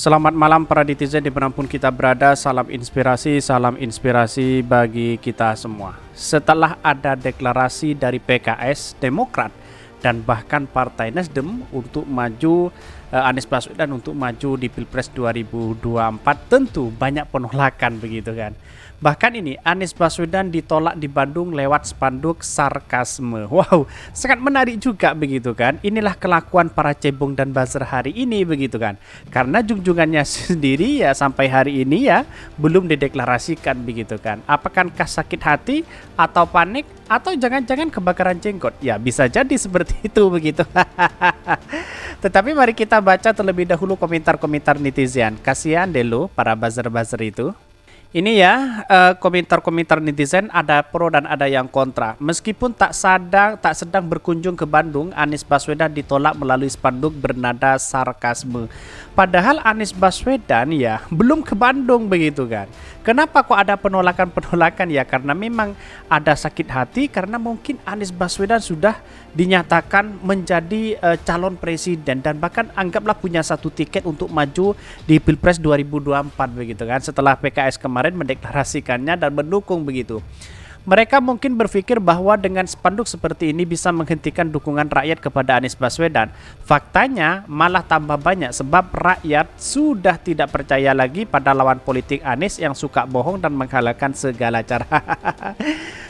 Selamat malam para netizen dimanapun kita berada, salam inspirasi bagi kita semua. Setelah ada deklarasi dari PKS, Demokrat, dan bahkan Partai Nasdem untuk maju, Anies Baswedan untuk maju di Pilpres 2024, tentu banyak penolakan begitu kan. Bahkan ini Anies Baswedan ditolak di Bandung lewat spanduk sarkasme. Wow, sangat menarik juga begitu kan. Inilah kelakuan para cebong dan buzzer hari ini begitu kan. Karena junjungannya sendiri ya sampai hari ini ya belum dideklarasikan begitu kan. Apakah sakit hati atau panik atau jangan-jangan kebakaran jenggot? Ya bisa jadi seperti itu begitu. Tetapi mari kita baca terlebih dahulu komentar-komentar netizen. Kasihan deh lo para buzzer-buzzer itu. Ini ya komentar-komentar netizen, ada pro dan ada yang kontra. Meskipun tak sedang berkunjung ke Bandung, Anies Baswedan ditolak melalui spanduk bernada sarkasme. Padahal Anies Baswedan ya belum ke Bandung begitu kan. Kenapa kok ada penolakan-penolakan ya? Karena memang ada sakit hati karena mungkin Anies Baswedan sudah dinyatakan menjadi calon presiden dan bahkan anggaplah punya satu tiket untuk maju di Pilpres 2024 begitu kan. Setelah PKS kemarin mendeklarasikannya dan mendukung begitu. Mereka mungkin berpikir bahwa dengan spanduk seperti ini bisa menghentikan dukungan rakyat kepada Anies Baswedan. Faktanya malah tambah banyak sebab rakyat sudah tidak percaya lagi pada lawan politik Anies yang suka bohong dan menghalalkan segala cara.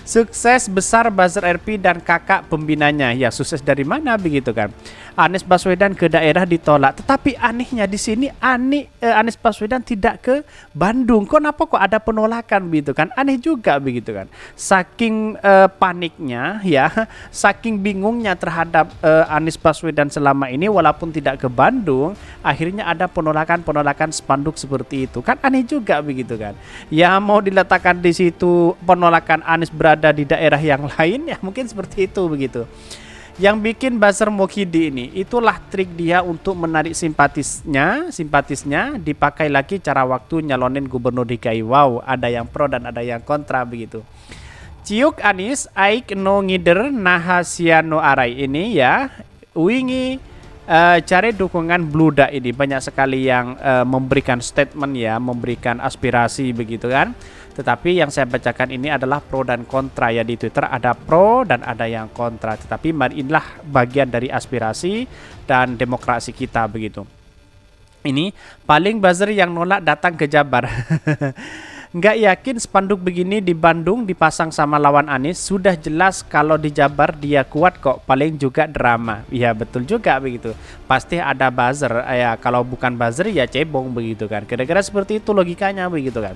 Sukses besar buzzer RP dan kakak pembinanya. Ya, sukses dari mana begitu kan? Anies Baswedan ke daerah ditolak. Tetapi anehnya di sini Anies Baswedan tidak ke Bandung. Kenapa kok ada penolakan begitu kan? Aneh juga begitu kan. Saking paniknya ya, saking bingungnya terhadap Anies Baswedan selama ini walaupun tidak ke Bandung, akhirnya ada penolakan spanduk seperti itu. Kan aneh juga begitu kan. Ya mau diletakkan di situ penolakan Anies berada di daerah yang lain ya mungkin seperti itu begitu. Yang bikin buzzer Mokidi ini itulah trik dia untuk menarik simpatisnya dipakai lagi cara waktu nyalonin gubernur DKI. Wow, ada yang pro dan ada yang kontra begitu. Ciuk Anies aik no ngider nahasiano arai ini ya wingi cari dukungan bludak ini banyak sekali yang memberikan statement ya, memberikan aspirasi begitu kan. Tetapi yang saya bacakan ini adalah pro dan kontra ya, di Twitter ada pro dan ada yang kontra. Tetapi inilah bagian dari aspirasi dan demokrasi kita begitu. Ini paling buzzer yang nolak datang ke Jabar. Nggak yakin spanduk begini di Bandung dipasang sama lawan Anies. Sudah jelas kalau di Jabar dia kuat kok, paling juga drama. Ya betul juga begitu. Pasti ada buzzer ya, kalau bukan buzzer ya cebong begitu kan. Kira-kira seperti itu logikanya begitu kan.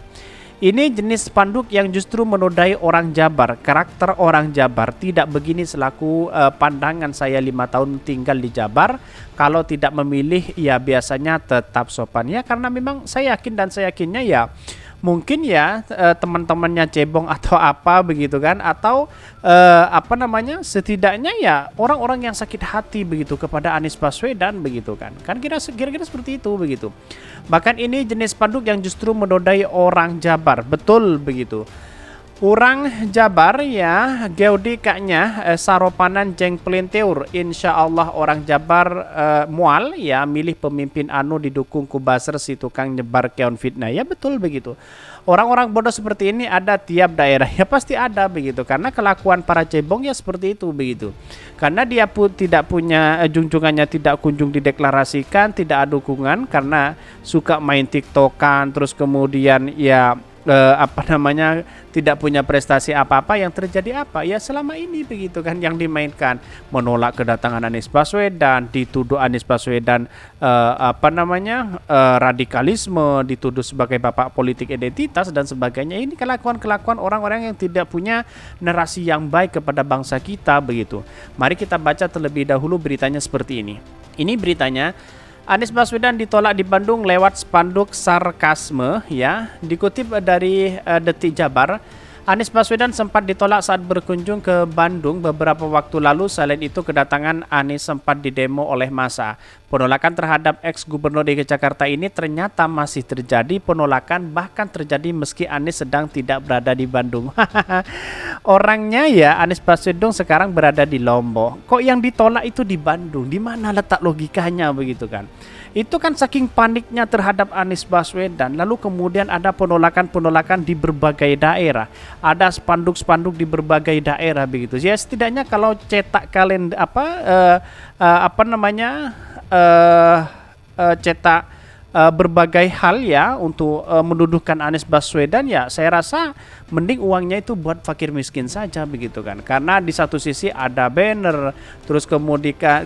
Ini jenis spanduk yang justru menodai orang Jabar. Karakter orang Jabar tidak begini selaku pandangan saya 5 tahun tinggal di Jabar. Kalau tidak memilih ya biasanya tetap sopan ya, karena memang saya yakin dan saya yakinnya ya mungkin ya teman-temannya cebong atau apa begitu kan, atau setidaknya ya orang-orang yang sakit hati begitu kepada Anies Baswedan begitu kan kira-kira seperti itu begitu. Bahkan ini jenis spanduk yang justru menodai orang Jabar, betul begitu. Orang Jabar ya geodi kaknya saropanan jeng pelinteur. Insya Allah orang Jabar mual ya milih pemimpin anu didukung ku buzzer si tukang nyebar keon fitnah. Ya betul begitu. Orang-orang bodoh seperti ini ada tiap daerah ya, pasti ada begitu, karena kelakuan para cebong ya seperti itu begitu. Karena dia pun tidak punya junjungannya tidak kunjung dideklarasikan, tidak ada dukungan karena suka main TikTokan, terus kemudian ya tidak punya prestasi apa-apa. Yang terjadi apa ya selama ini begitu kan, yang dimainkan menolak kedatangan Anies Baswedan, dituduh Anies Baswedan radikalisme, dituduh sebagai bapak politik identitas dan sebagainya. Ini kelakuan orang-orang yang tidak punya narasi yang baik kepada bangsa kita begitu. Mari kita baca terlebih dahulu beritanya seperti ini. Ini beritanya, Anies Baswedan ditolak di Bandung lewat spanduk sarkasme ya. Dikutip dari Detik Jabar, Anies Baswedan sempat ditolak saat berkunjung ke Bandung beberapa waktu lalu. Selain itu, kedatangan Anies sempat didemo oleh massa. Penolakan terhadap ex-gubernur DKI Jakarta ini ternyata masih terjadi. Penolakan bahkan terjadi meski Anies sedang tidak berada di Bandung. Orangnya ya, Anies Baswedan sekarang berada di Lombok. Kok yang ditolak itu di Bandung? Di mana letak logikanya begitu kan? Itu kan saking paniknya terhadap Anies Baswedan. Lalu kemudian ada penolakan-penolakan di berbagai daerah. Ada spanduk-spanduk di berbagai daerah begitu. Ya setidaknya kalau cetak cetak berbagai hal ya untuk menuduhkan Anies Baswedan, ya saya rasa mending uangnya itu buat fakir miskin saja begitu kan. Karena di satu sisi ada banner, terus kemudian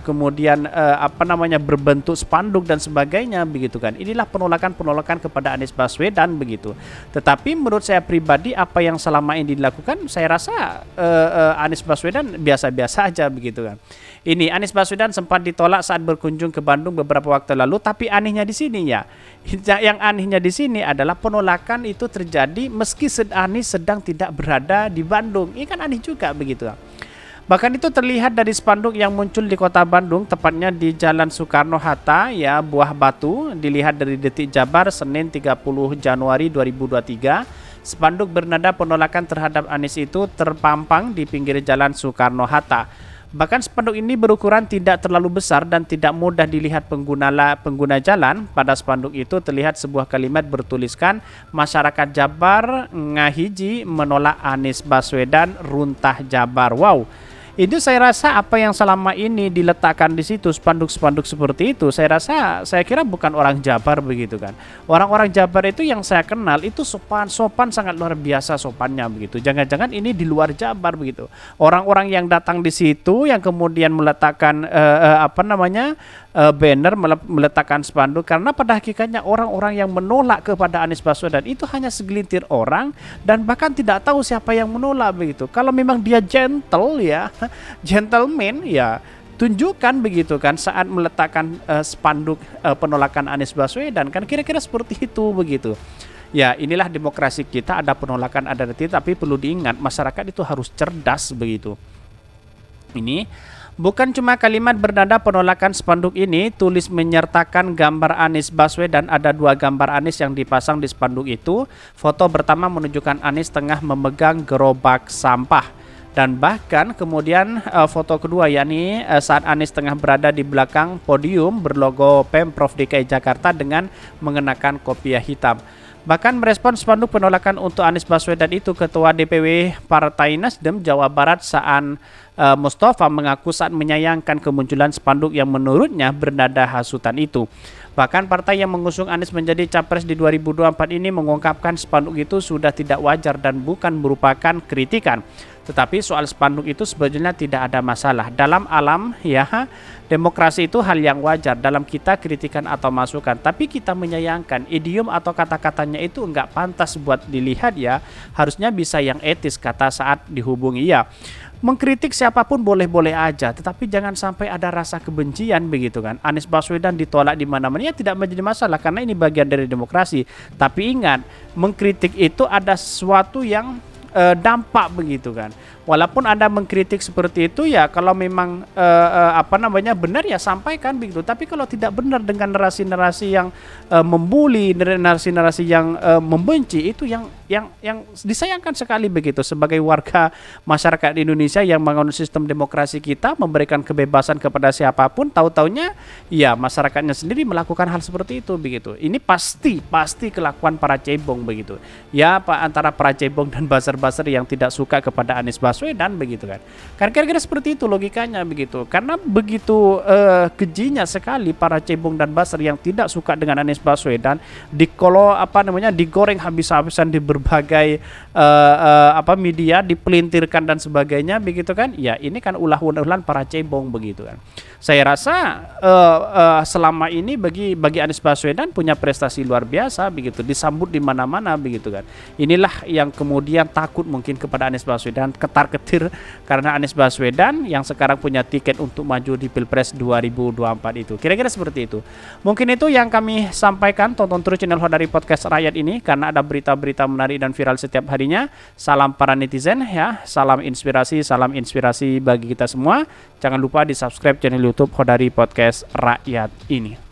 berbentuk spanduk dan sebagainya begitu kan. Inilah penolakan-penolakan kepada Anies Baswedan begitu. Tetapi menurut saya pribadi, apa yang selama ini dilakukan, saya rasa Anies Baswedan biasa-biasa aja begitu kan. Ini Anies Baswedan sempat ditolak saat berkunjung ke Bandung beberapa waktu lalu, tapi anehnya di sini ya. Yang anehnya di sini adalah penolakan itu terjadi meski Anies sedang tidak berada di Bandung. Ini kan aneh juga begitu. Bahkan itu terlihat dari spanduk yang muncul di kota Bandung, tepatnya di Jalan Soekarno-Hatta ya, Buah Batu. Dilihat dari Detik Jabar Senin 30 Januari 2023. Spanduk bernada penolakan terhadap Anies itu terpampang di pinggir Jalan Soekarno-Hatta. Bahkan spanduk ini berukuran tidak terlalu besar dan tidak mudah dilihat pengguna jalan. Pada spanduk itu terlihat sebuah kalimat bertuliskan, "Masyarakat Jabar ngahiji menolak Anies Baswedan runtah Jabar." Wow. Itu saya rasa apa yang selama ini diletakkan di situ, spanduk-spanduk seperti itu, saya kira bukan orang Jabar begitu kan. Orang-orang Jabar itu yang saya kenal itu sopan sangat luar biasa sopannya begitu. Jangan-jangan ini di luar Jabar begitu. Orang-orang yang datang di situ yang kemudian meletakkan banner, meletakkan spanduk, karena pada hakikatnya orang-orang yang menolak kepada Anies Baswedan itu hanya segelintir orang dan bahkan tidak tahu siapa yang menolak begitu. Kalau memang dia gentle ya, gentleman ya, tunjukkan begitu kan saat meletakkan spanduk penolakan Anies Baswedan kan, kira-kira seperti itu begitu. Ya inilah demokrasi kita, ada penolakan ada tidak, tapi perlu diingat masyarakat itu harus cerdas begitu. Ini bukan cuma kalimat bernada penolakan spanduk ini, tulis menyertakan gambar Anies Baswedan. Ada 2 gambar Anies yang dipasang di spanduk itu. Foto pertama menunjukkan Anies tengah memegang gerobak sampah. Dan bahkan kemudian foto kedua yakni saat Anies tengah berada di belakang podium berlogo Pemprov DKI Jakarta dengan mengenakan kopiah hitam. Bahkan merespon spanduk penolakan untuk Anies Baswedan itu, Ketua DPW Partai Nasdem Jawa Barat Saan Mustafa mengaku saat menyayangkan kemunculan spanduk yang menurutnya bernada hasutan itu. Bahkan partai yang mengusung Anies menjadi capres di 2024 ini mengungkapkan spanduk itu sudah tidak wajar dan bukan merupakan kritikan. Tetapi soal spanduk itu sebetulnya tidak ada masalah. Dalam alam ya, demokrasi itu hal yang wajar dalam kita kritikan atau masukan. Tapi kita menyayangkan idiom atau kata-katanya itu enggak pantas buat dilihat ya. Harusnya bisa yang etis kata saat dihubungi ya. Mengkritik siapapun boleh-boleh aja, tetapi jangan sampai ada rasa kebencian begitu kan. Anies Baswedan ditolak di mana-mana ya tidak menjadi masalah karena ini bagian dari demokrasi. Tapi ingat, mengkritik itu ada sesuatu yang dampak begitu kan. Walaupun Anda mengkritik seperti itu ya, kalau memang benar ya sampaikan begitu. Tapi kalau tidak benar dengan narasi-narasi yang membuli, narasi-narasi yang membenci, itu yang disayangkan sekali begitu. Sebagai warga masyarakat Indonesia yang menganut sistem demokrasi kita, memberikan kebebasan kepada siapapun, tahu-taunya ya masyarakatnya sendiri melakukan hal seperti itu begitu. Ini pasti kelakuan para cebong begitu. Ya, antara para cebong dan buzzer-buzzer yang tidak suka kepada Anies Baswedan begitu kan. Kan kira-kira seperti itu logikanya begitu. Karena begitu kejinya sekali para cebong dan buzzer yang tidak suka dengan Anies Baswedan, digoreng habis-habisan di berbagai media, dipelintirkan dan sebagainya begitu kan. Ya ini kan ulah-ulahan para cebong begitu kan. Saya rasa selama ini bagi Anies Baswedan punya prestasi luar biasa begitu, disambut di mana-mana begitu kan. Inilah yang kemudian takut mungkin kepada Anies Baswedan, ketar-ketir karena Anies Baswedan yang sekarang punya tiket untuk maju di Pilpres 2024 itu. Kira-kira seperti itu. Mungkin itu yang kami sampaikan. Tonton terus channel Hodari Podcast Rakyat ini karena ada berita-berita menarik menarik dan viral setiap harinya. Salam para netizen ya, salam inspirasi bagi kita semua. Jangan lupa di subscribe channel YouTube Khodari Podcast Rakyat ini.